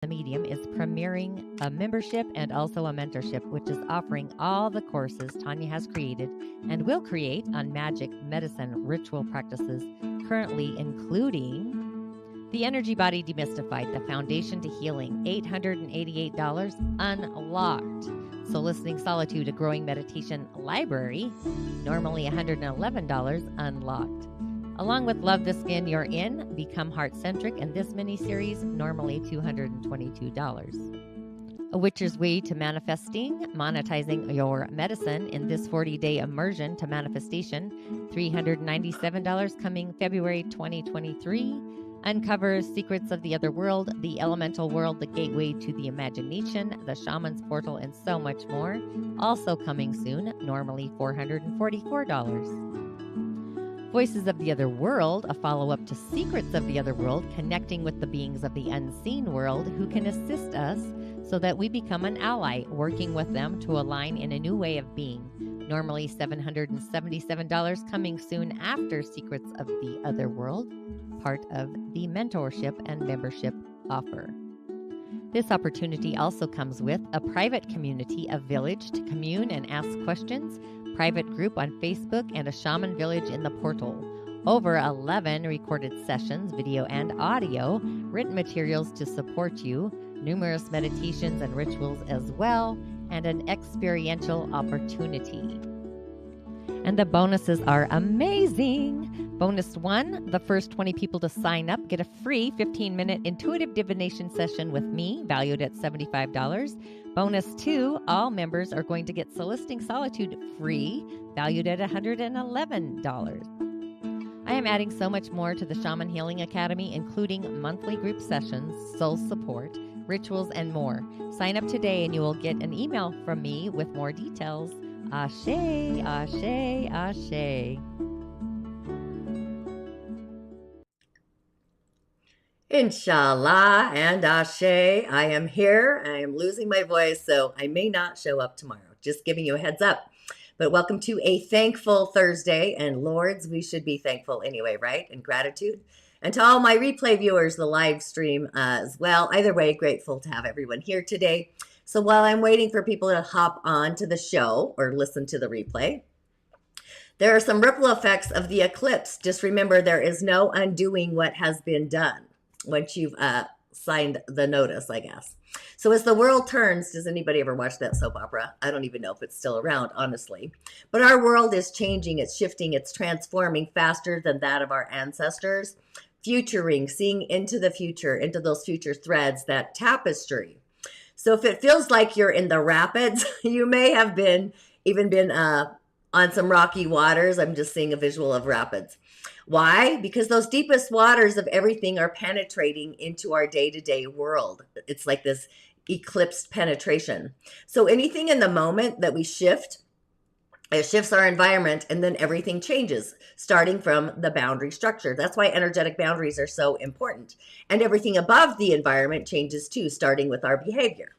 The Medium is premiering a membership and also a mentorship, which is offering all the courses Tanya has created and will create on magic, medicine, ritual practices, currently including the Energy Body Demystified, the Foundation to Healing, $888 unlocked. Soul Listening Solitude, a growing meditation library, normally $111 unlocked. Along with Love the Skin You're In, Become Heart-Centric, and this mini-series, normally $222. A Witcher's Way to Manifesting, Monetizing Your Medicine in this 40-day immersion to manifestation, $397 coming February 2023. Uncovers Secrets of the Other World, the Elemental World, the Gateway to the Imagination, the Shaman's Portal, and so much more. Also coming soon, normally $444. Voices of the Other World, a follow-up to Secrets of the Other World, connecting with the beings of the unseen world who can assist us so that we become an ally, working with them to align in a new way of being. Normally $777 coming soon after Secrets of the Other World, part of the mentorship and membership offer. This opportunity also comes with a private community, a village to commune and ask questions, private group on Facebook, and a shaman village in the portal. Over 11 recorded sessions, video and audio, written materials to support you, numerous meditations and rituals as well, and an experiential opportunity. And the bonuses are amazing. Bonus 1, the first 20 people to sign up get a free 15-minute intuitive divination session with me, valued at $75. Bonus 2, all members are going to get Soul Listening Solitude free, valued at $111. I am adding so much more to the Shaman Healing Academy, including monthly group sessions, soul support, rituals, and more. Sign up today and you will get an email from me with more details. Ashe, ashe, ashe. Inshallah and Ashe, I am here. I am losing my voice, so I may not show up tomorrow. Just giving you a heads up. But welcome to a thankful Thursday. And Lords, we should be thankful anyway, right? And gratitude. And to all my replay viewers, the live stream as well. Either way, grateful to have everyone here today. So while I'm waiting for people to hop on to the show or listen to the replay, there are some ripple effects of the eclipse. Just remember, there is no undoing what has been done once you've signed the notice, I guess. So as the world turns, does anybody ever watch that soap opera? I don't even know if it's still around, honestly. But our world is changing, it's shifting, it's transforming faster than that of our ancestors. Futuring, seeing into the future, into those future threads, that tapestry. So if it feels like you're in the rapids, you may have even been on some rocky waters. I'm just seeing a visual of rapids. Why? Because those deepest waters of everything are penetrating into our day-to-day world. It's like this eclipsed penetration. So anything in the moment that we shift, it shifts our environment, and then everything changes, starting from the boundary structure. That's why energetic boundaries are so important. And everything above the environment changes too, starting with our behavior.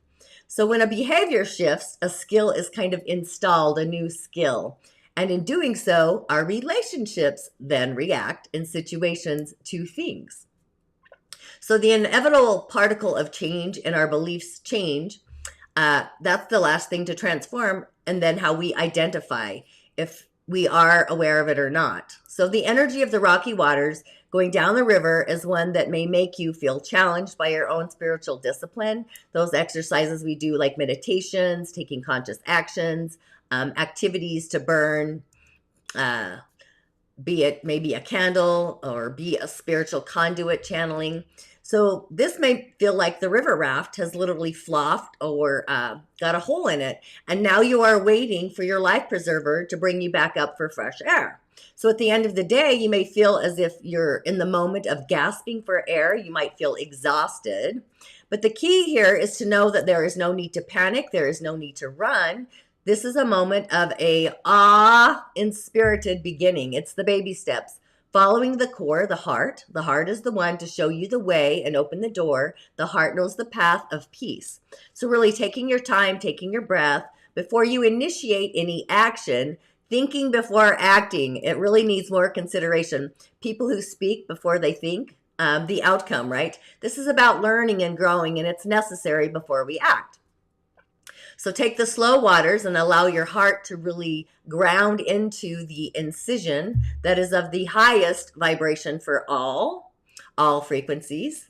So when a behavior shifts, a skill is kind of installed, a new skill. And in doing so, our relationships then react in situations to things. So the inevitable particle of change in our beliefs change. That's the last thing to transform, and then how we identify if we are aware of it or not. So the energy of the rocky waters going down the river is one that may make you feel challenged by your own spiritual discipline. Those exercises we do, like meditations, taking conscious actions, activities to burn, be it maybe a candle or be a spiritual conduit channeling. So this may feel like the river raft has literally flopped or got a hole in it. And now you are waiting for your life preserver to bring you back up for fresh air. So at the end of the day, you may feel as if you're in the moment of gasping for air. You might feel exhausted. But the key here is to know that there is no need to panic. There is no need to run. This is a moment of a awe-inspirited beginning. It's the baby steps. Following the core, the heart. The heart is the one to show you the way and open the door. The heart knows the path of peace. So really taking your time, taking your breath, before you initiate any action, thinking before acting. It really needs more consideration. People who speak before they think, the outcome, right? This is about learning and growing, and it's necessary before we act. So take the slow waters and allow your heart to really ground into the incision that is of the highest vibration for all frequencies.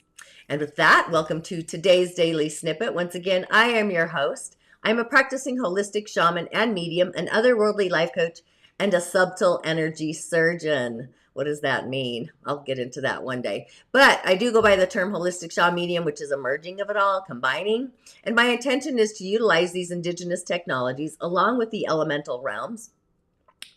And with that, welcome to today's daily snippet. Once again, I am your host. I'm a practicing holistic shaman and medium, an otherworldly life coach, and a subtle energy surgeon. What does that mean? I'll get into that one day. But I do go by the term holistic shaman medium, which is a merging of it all, combining. And my intention is to utilize these indigenous technologies along with the elemental realms,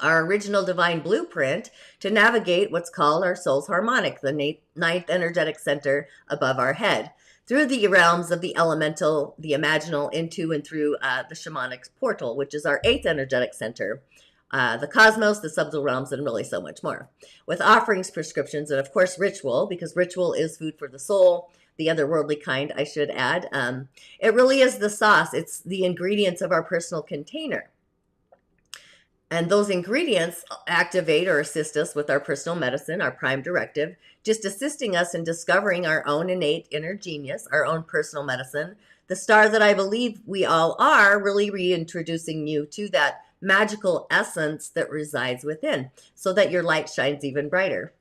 our original divine blueprint, to navigate what's called our soul's harmonic, the ninth energetic center above our head, through the realms of the elemental, the imaginal, into and through the shamanic portal, which is our eighth energetic center, the cosmos, the subtle realms, and really so much more. With offerings, prescriptions, and of course ritual, because ritual is food for the soul, the otherworldly kind, I should add. It really is the sauce. It's the ingredients of our personal container. And those ingredients activate or assist us with our personal medicine, our prime directive, just assisting us in discovering our own innate inner genius, our own personal medicine, the star that I believe we all are, really reintroducing you to that magical essence that resides within so that your light shines even brighter.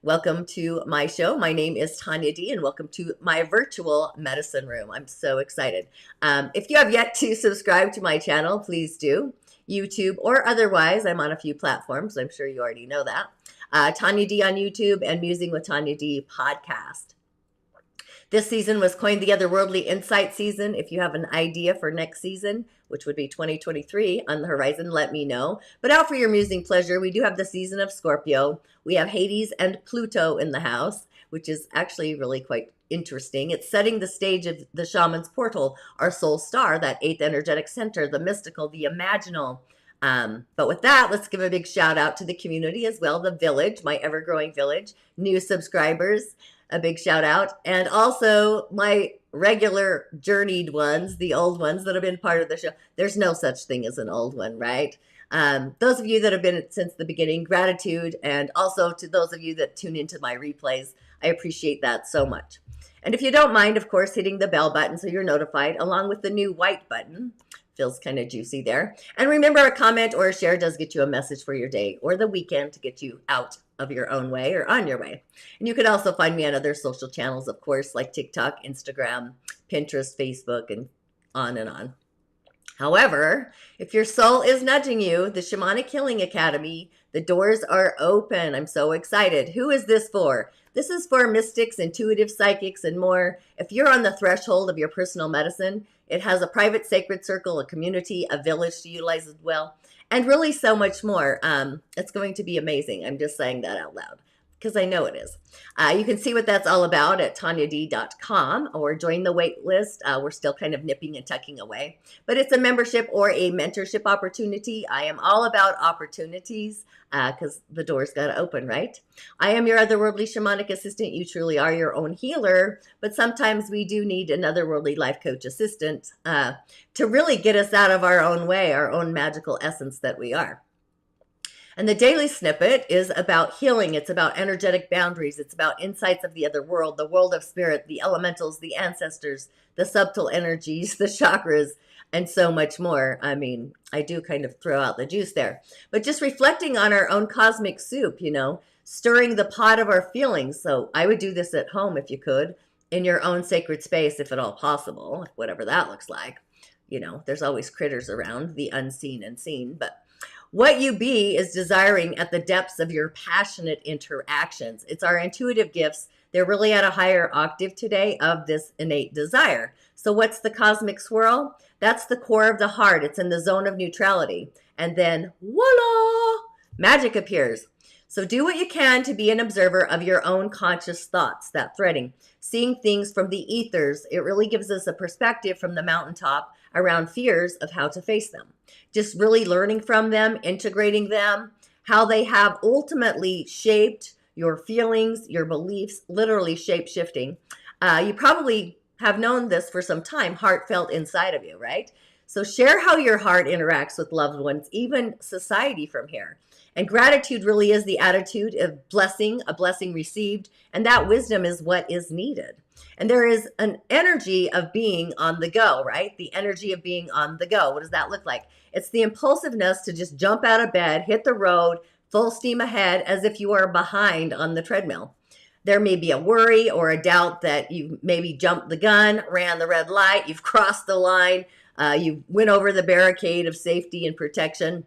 Welcome to my show. My name is Tanya D, and welcome to my virtual medicine room. I'm so excited. If you have yet to subscribe to my channel, please do. YouTube or otherwise, I'm on a few platforms. I'm sure you already know that. Tanya D on YouTube and Musing with Tanya D podcast. This season was coined the Otherworldly Insight season. If you have an idea for next season, which would be 2023 on the horizon, let me know. But out for your musing pleasure, we do have the season of Scorpio. We have Hades and Pluto in the house, which is actually really quite interesting. It's setting the stage of the shaman's portal, our soul star, that eighth energetic center, the mystical, the imaginal. But with that, let's give a big shout out to the community as well, the village, my ever-growing village, new subscribers, a big shout out, and also my regular journeyed ones, the old ones that have been part of the show. There's no such thing as an old one, right? Those of you that have been since the beginning, gratitude, and also to those of you that tune into my replays, I appreciate that so much. And if you don't mind, of course, hitting the bell button so you're notified, along with the new white button. Feels kind of juicy there. And remember, a comment or a share does get you a message for your day or the weekend to get you out of your own way or on your way. And you can also find me on other social channels, of course, like TikTok, Instagram, Pinterest, Facebook, and on and on. However, if your soul is nudging you, the Shamanic Healing Academy, the doors are open. I'm so excited. Who is this for? This is for mystics, intuitive psychics, and more. If you're on the threshold of your personal medicine, it has a private sacred circle, a community, a village to utilize as well, and really so much more. It's going to be amazing. I'm just saying that out loud because I know it is. You can see what that's all about at tanyad.com or join the wait list. We're still kind of nipping and tucking away, but it's a membership or a mentorship opportunity. I am all about opportunities because the door's got to open, right? I am your otherworldly shamanic assistant. You truly are your own healer, but sometimes we do need an otherworldly life coach assistant to really get us out of our own way, our own magical essence that we are. And the daily snippet is about healing. It's about energetic boundaries. It's about insights of the other world, the world of spirit, the elementals, the ancestors, the subtle energies, the chakras, and so much more. I mean, I do kind of throw out the juice there. But just reflecting on our own cosmic soup, you know, stirring the pot of our feelings. So I would do this at home if you could, in your own sacred space, if at all possible, whatever that looks like. You know, there's always critters around, the unseen and seen, but what you be is desiring at the depths of your passionate interactions. It's our intuitive gifts. They're really at a higher octave today of this innate desire. So what's the cosmic swirl? That's the core of the heart. It's in the zone of neutrality. And then voila, magic appears. So do what you can to be an observer of your own conscious thoughts, that threading, seeing things from the ethers. It really gives us a perspective from the mountaintop around fears of how to face them. Just really learning from them, integrating them, how they have ultimately shaped your feelings, your beliefs, literally shape-shifting. You probably have known this for some time, heartfelt inside of you, right? So share how your heart interacts with loved ones, even society from here. And gratitude really is the attitude of blessing, a blessing received, and that wisdom is what is needed. And there is an energy of being on the go, right? The energy of being on the go. What does that look like? It's the impulsiveness to just jump out of bed, hit the road, full steam ahead, as if you are behind on the treadmill. There may be a worry or a doubt that you maybe jumped the gun, ran the red light, you've crossed the line, you went over the barricade of safety and protection.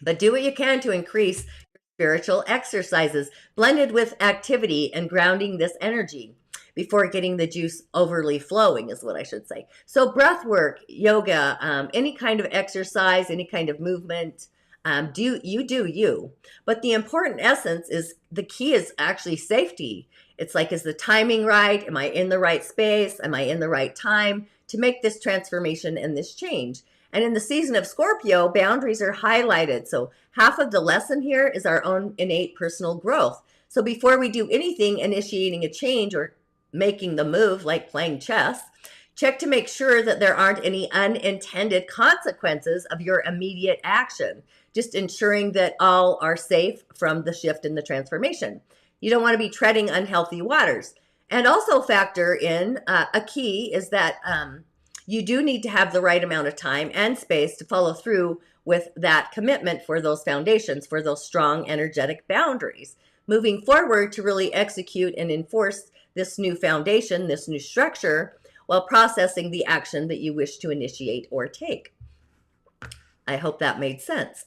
But do what you can to increase spiritual exercises blended with activity and grounding this energy before getting the juice overly flowing is what I should say. So breath work, yoga, any kind of exercise, any kind of movement, do you. But the important essence is the key is actually safety. It's like, is the timing right? Am I in the right space? Am I in the right time to make this transformation and this change? And in the season of Scorpio, boundaries are highlighted. So half of the lesson here is our own innate personal growth. So before we do anything, initiating a change or making the move, like playing chess, check to make sure that there aren't any unintended consequences of your immediate action. Just ensuring that all are safe from the shift in the transformation. You don't want to be treading unhealthy waters. And also factor in a key is that you do need to have the right amount of time and space to follow through with that commitment for those foundations, for those strong energetic boundaries. Moving forward to really execute and enforce this new foundation, this new structure, while processing the action that you wish to initiate or take. I hope that made sense.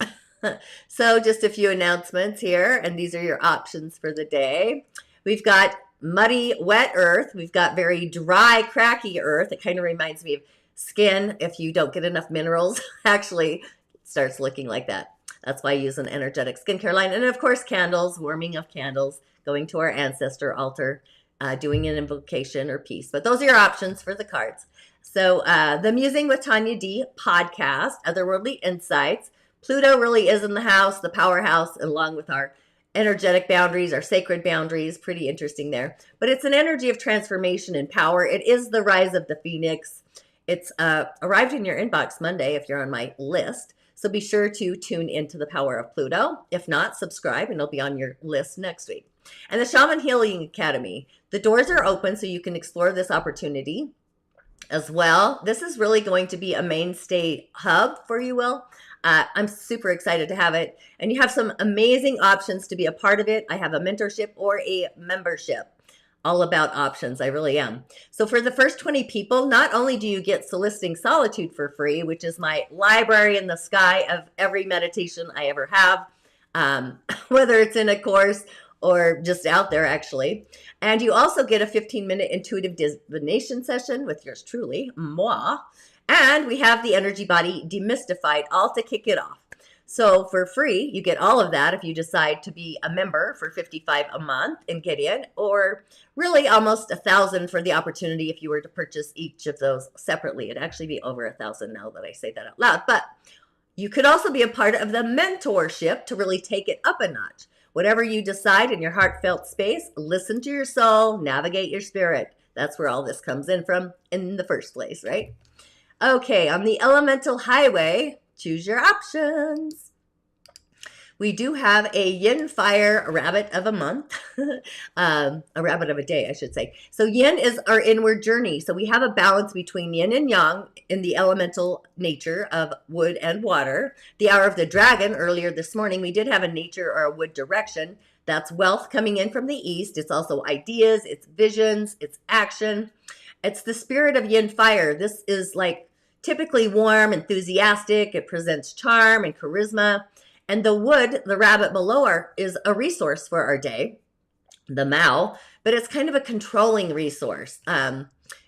So just a few announcements here, and these are your options for the day. We've got muddy, wet earth. We've got very dry, cracky earth. It kind of reminds me of skin if you don't get enough minerals. Actually, it starts looking like that. That's why I use an energetic skincare line. And of course, candles, warming of candles, going to our ancestor altar, doing an invocation or peace. But those are your options for the cards. So the Musing with Tanya D podcast, Otherworldly Insights. Pluto really is in the house, the powerhouse, along with our energetic boundaries, our sacred boundaries. Pretty interesting there. But it's an energy of transformation and power. It is the rise of the phoenix. It's arrived in your inbox Monday if you're on my list. So be sure to tune into the power of Pluto. If not, subscribe and it'll be on your list next week. And the Shaman Healing Academy. The doors are open so you can explore this opportunity as well. This is really going to be a mainstay hub for you, Will. I'm super excited to have it. And you have some amazing options to be a part of it. I have a mentorship or a membership. All about options. I really am. So for the first 20 people, not only do you get Soliciting Solitude for free, which is my library in the sky of every meditation I ever have, whether it's in a course or just out there actually. And you also get a 15-minute intuitive divination session with yours truly, moi. And we have the energy body demystified, all to kick it off. So for free, you get all of that if you decide to be a member for $55 a month and get in, or really almost $1,000 for the opportunity if you were to purchase each of those separately. It'd actually be over $1,000 now that I say that out loud. But you could also be a part of the mentorship to really take it up a notch. Whatever you decide in your heartfelt space, listen to your soul, navigate your spirit. That's where all this comes in from in the first place, right? Okay, on the elemental highway, choose your options. We do have a yin fire rabbit of a month, a rabbit of a day, I should say. So yin is our inward journey. So we have a balance between yin and yang in the elemental nature of wood and water. The hour of the dragon earlier this morning, we did have a nature or a wood direction. That's wealth coming in from the east. It's also ideas, it's visions, it's action. It's the spirit of yin fire. This is like typically warm, enthusiastic. It presents charm and charisma. And the wood, the rabbit below is a resource for our day, the Mao, but it's kind of a controlling resource.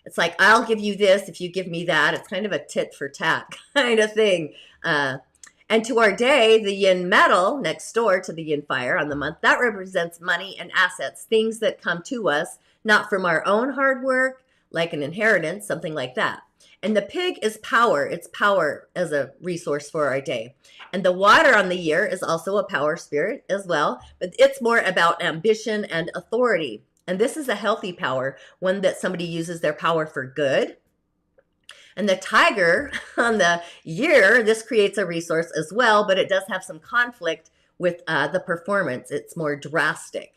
It's like, I'll give you this if you give me that. It's kind of a tit for tat kind of thing. And to our day, the yin metal next door to the yin fire on the month, that represents money and assets, things that come to us, not from our own hard work, like an inheritance, something like that. And the pig is power. It's power as a resource for our day. And the water on the year is also a power spirit as well, but it's more about ambition and authority. And this is a healthy power, one that somebody uses their power for good. And the tiger on the year, this creates a resource as well, but it does have some conflict with the performance. It's more drastic.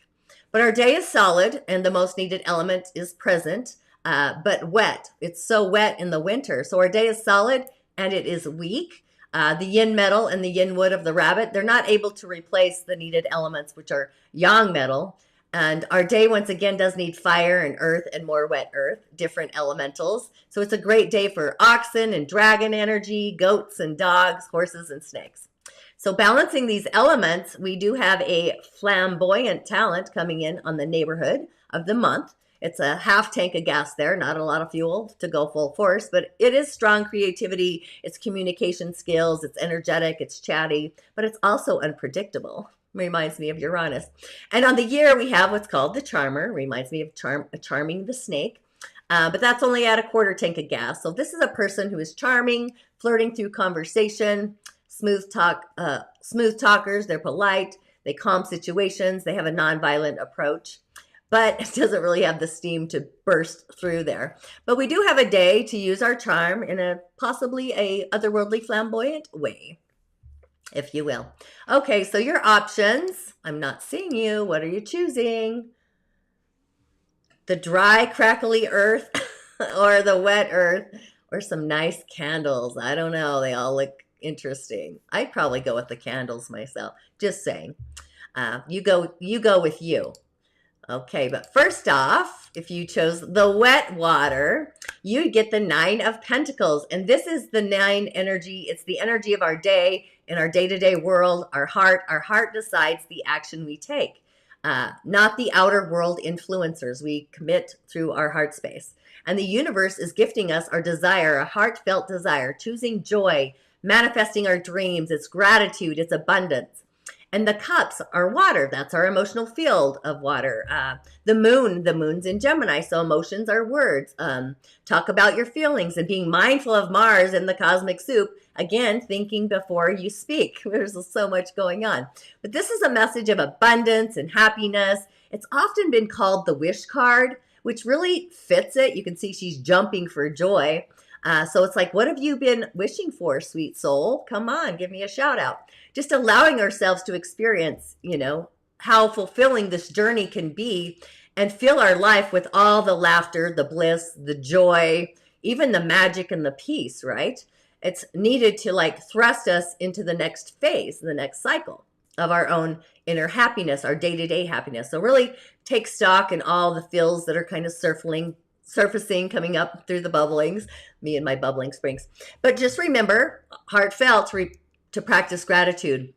But our day is solid, and the most needed element is present, but wet. It's so wet in the winter. So our day is solid, and it is weak. The yin metal and the yin wood of the rabbit, they're not able to replace the needed elements, which are yang metal. And our day, once again, does need fire and earth and more wet earth, different elementals. So it's a great day for oxen and dragon energy, goats and dogs, horses and snakes. So balancing these elements, we do have a flamboyant talent coming in on the neighborhood of the month. It's a half tank of gas there, not a lot of fuel to go full force, but it is strong creativity, it's communication skills, it's energetic, it's chatty, but it's also unpredictable. Reminds me of Uranus. And on the year, we have what's called the charmer, reminds me of charming the snake, but that's only at a quarter tank of gas. So this is a person who is charming, flirting through conversation, smooth talkers, they're polite, they calm situations, they have a nonviolent approach, but it doesn't really have the steam to burst through there. But we do have a day to use our charm in a possibly a otherworldly flamboyant way, if you will. Okay, so your options. I'm not seeing you. What are you choosing? The dry, crackly earth or the wet earth or some nice candles. I don't know. They all look interesting. I'd probably go with the candles myself. Just saying. You go with you. Okay, but first off, if you chose the wet water, you'd get the 9 of Pentacles. And this is the 9 energy. It's the energy of our day in our day-to-day world, our heart. Our heart decides the action we take, not the outer world influencers. We commit through our heart space. And the universe is gifting us our desire, a heartfelt desire, choosing joy, manifesting our dreams. It's gratitude, it's abundance. And the cups are water. That's our emotional field of water. The moon's in Gemini, so emotions are words. Talk about your feelings and being mindful of Mars and the cosmic soup. Again, thinking before you speak. There's so much going on. But this is a message of abundance and happiness. It's often been called the wish card, which really fits it. You can see she's jumping for joy. So it's like, what have you been wishing for, sweet soul? Come on, give me a shout out. Just allowing ourselves to experience, how fulfilling this journey can be and fill our life with all the laughter, the bliss, the joy, even the magic and the peace, right? It's needed to thrust us into the next phase, the next cycle of our own inner happiness, our day-to-day happiness. So really take stock in all the feels that are kind of surfacing, coming up through the bubblings, me and my bubbling springs. But just remember, heartfelt, to practice gratitude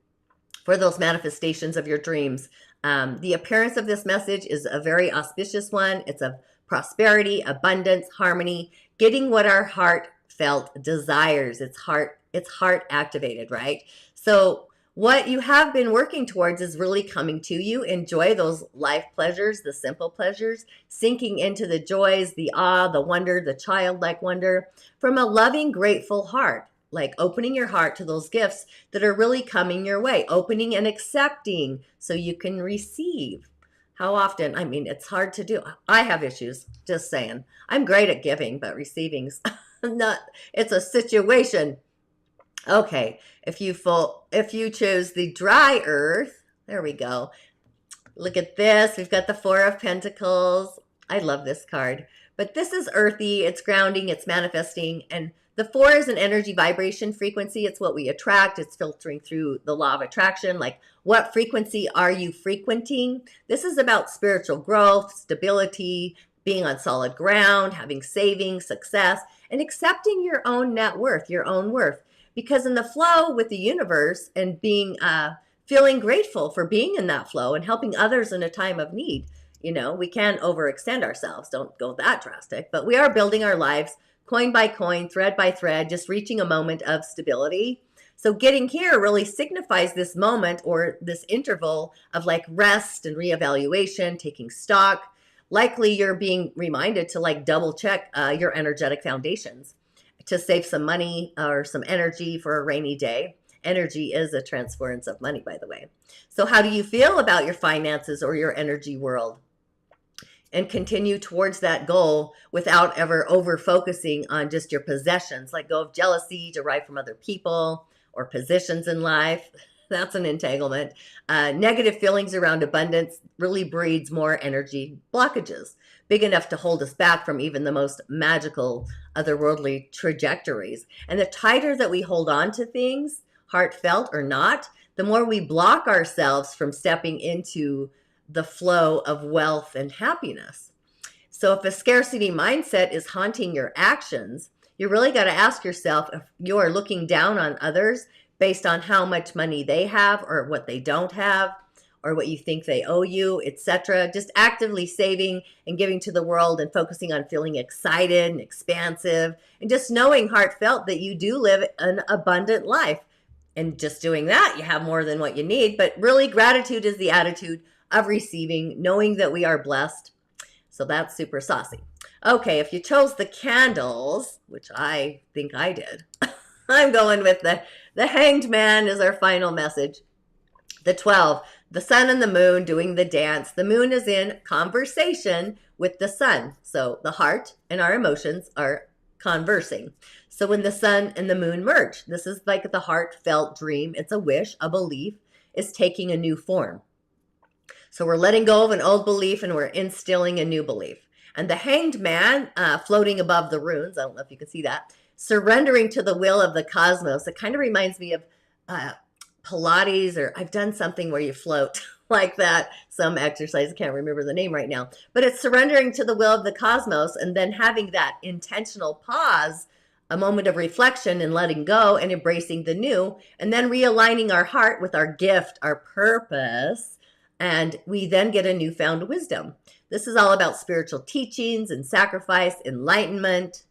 for those manifestations of your dreams. The appearance of this message is a very auspicious one. It's of prosperity, abundance, harmony, getting what our heartfelt desires. It's heart activated, right? So what you have been working towards is really coming to you. Enjoy those life pleasures, the simple pleasures, sinking into the joys, the awe, the wonder, the childlike wonder from a loving, grateful heart. Like opening your heart to those gifts that are really coming your way, opening and accepting so you can receive. How often? I mean, it's hard to do. I have issues, just saying. I'm great at giving, but receiving's not, it's a situation. Okay, if you choose the dry earth, there we go. Look at this. We've got the 4 of Pentacles. I love this card. But this is earthy, it's grounding, it's manifesting, and the 4 is an energy vibration frequency. It's what we attract. It's filtering through the law of attraction. Like, what frequency are you frequenting? This is about spiritual growth, stability, being on solid ground, having savings, success, and accepting your own net worth, your own worth. Because in the flow with the universe and being, feeling grateful for being in that flow and helping others in a time of need, we can't overextend ourselves. Don't go that drastic, but we are building our lives coin by coin, thread by thread, just reaching a moment of stability. So getting here really signifies this moment or this interval of rest and reevaluation, taking stock. Likely you're being reminded to double check your energetic foundations to save some money or some energy for a rainy day. Energy is a transference of money, by the way. So how do you feel about your finances or your energy world? and continue towards that goal without ever over focusing on just your possessions. Let go of jealousy derived from other people or positions in life. That's an entanglement. Negative feelings around abundance really breeds more energy blockages, big enough to hold us back from even the most magical otherworldly trajectories. And the tighter that we hold on to things, heartfelt or not, the more we block ourselves from stepping into the flow of wealth and happiness. So if a scarcity mindset is haunting your actions, you really got to ask yourself if you are looking down on others based on how much money they have or what they don't have or what you think they owe you, etc. Just actively saving and giving to the world and focusing on feeling excited and expansive and just knowing heartfelt that you do live an abundant life. And just doing that, you have more than what you need. But really, gratitude is the attitude of receiving, knowing that we are blessed. So that's super saucy. Okay, if you chose the candles, which I think I did, I'm going with the Hanged Man is our final message. The 12, the sun and the moon doing the dance. The moon is in conversation with the sun. So the heart and our emotions are conversing. So when the sun and the moon merge, this is like the heartfelt dream. It's a wish, a belief is taking a new form. So we're letting go of an old belief and we're instilling a new belief. And the Hanged Man floating above the runes, I don't know if you can see that, surrendering to the will of the cosmos. It kind of reminds me of Pilates, or I've done something where you float like that, some exercise, I can't remember the name right now, but it's surrendering to the will of the cosmos and then having that intentional pause, a moment of reflection and letting go and embracing the new, and then realigning our heart with our gift, our purpose, and we then get a newfound wisdom. This is all about spiritual teachings and sacrifice, enlightenment.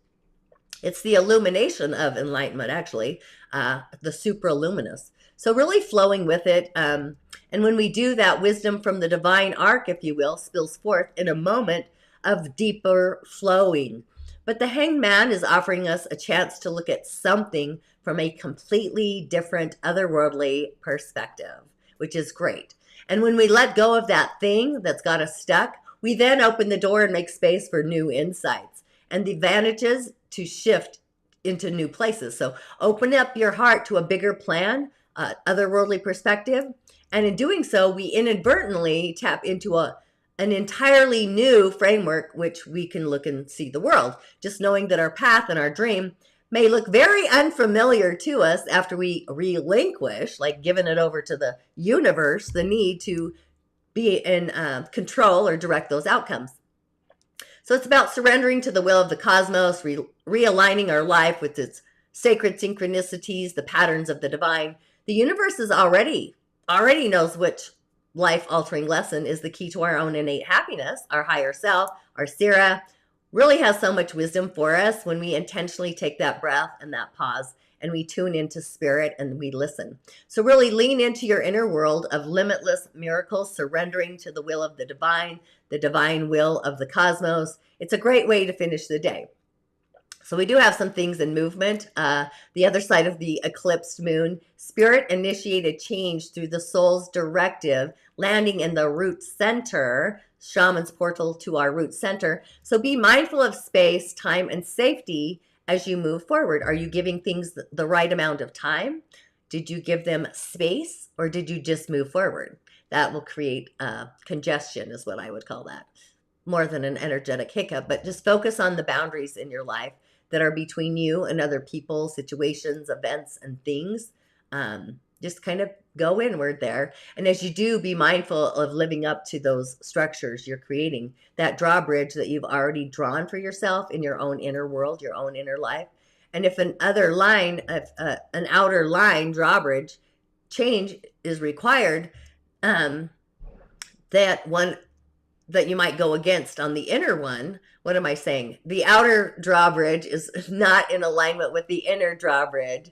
It's the illumination of enlightenment, actually, the supraluminous. So really flowing with it. And when we do that, wisdom from the divine arc, if you will, spills forth in a moment of deeper flowing. But the Hanged Man is offering us a chance to look at something from a completely different otherworldly perspective, which is great. And when we let go of that thing that's got us stuck, we then open the door and make space for new insights and the advantages to shift into new places. So open up your heart to a bigger plan, otherworldly perspective. And in doing so, we inadvertently tap into an entirely new framework, which we can look and see the world. Just knowing that our path and our dream may look very unfamiliar to us after we relinquish, like giving it over to the universe, the need to be in control or direct those outcomes. So it's about surrendering to the will of the cosmos, realigning our life with its sacred synchronicities, the patterns of the divine. The universe is already knows which life-altering lesson is the key to our own innate happiness. Our higher self, our Sira, really has so much wisdom for us when we intentionally take that breath and that pause and we tune into spirit and we listen. So really lean into your inner world of limitless miracles, surrendering to the will of the divine will of the cosmos. It's a great way to finish the day. So we do have some things in movement. The other side of the eclipsed moon, spirit initiated change through the soul's directive, landing in the root center, shaman's portal to our root center. So be mindful of space, time, and safety as you move forward. Are you giving things the right amount of time? Did you give them space, or did you just move forward? That will create congestion, is what I would call that. More than an energetic hiccup, but just focus on the boundaries in your life that are between you and other people, situations, events, and things. Just kind of go inward there. And as you do, be mindful of living up to those structures you're creating, that drawbridge that you've already drawn for yourself in your own inner world, your own inner life. And if an outer line drawbridge change is required, that you might go against on the inner one. What am I saying? The outer drawbridge is not in alignment with the inner drawbridge.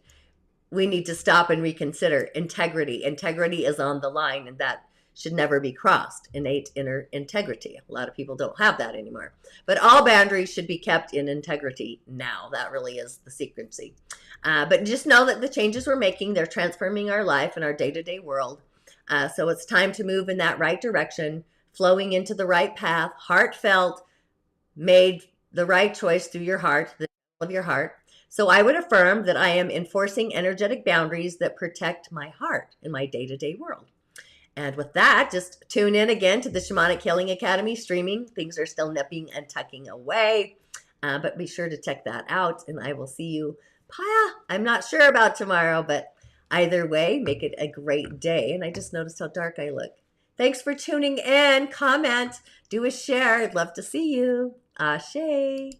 We need to stop and reconsider integrity. Integrity is on the line, and that should never be crossed. Innate inner integrity. A lot of people don't have that anymore. But all boundaries should be kept in integrity now. That really is the secrecy. But just know that the changes we're making, they're transforming our life and our day-to-day world. So it's time to move in that right direction. flowing into the right path, heartfelt, made the right choice through your heart, the of your heart. So I would affirm that I am enforcing energetic boundaries that protect my heart in my day-to-day world. And with that, just tune in again to the Shamanic Healing Academy streaming. Things are still nipping and tucking away, but be sure to check that out. And I will see you. I'm not sure about tomorrow, but either way, make it a great day. And I just noticed how dark I look. Thanks for tuning in. Comment, do a share. I'd love to see you. Ashe.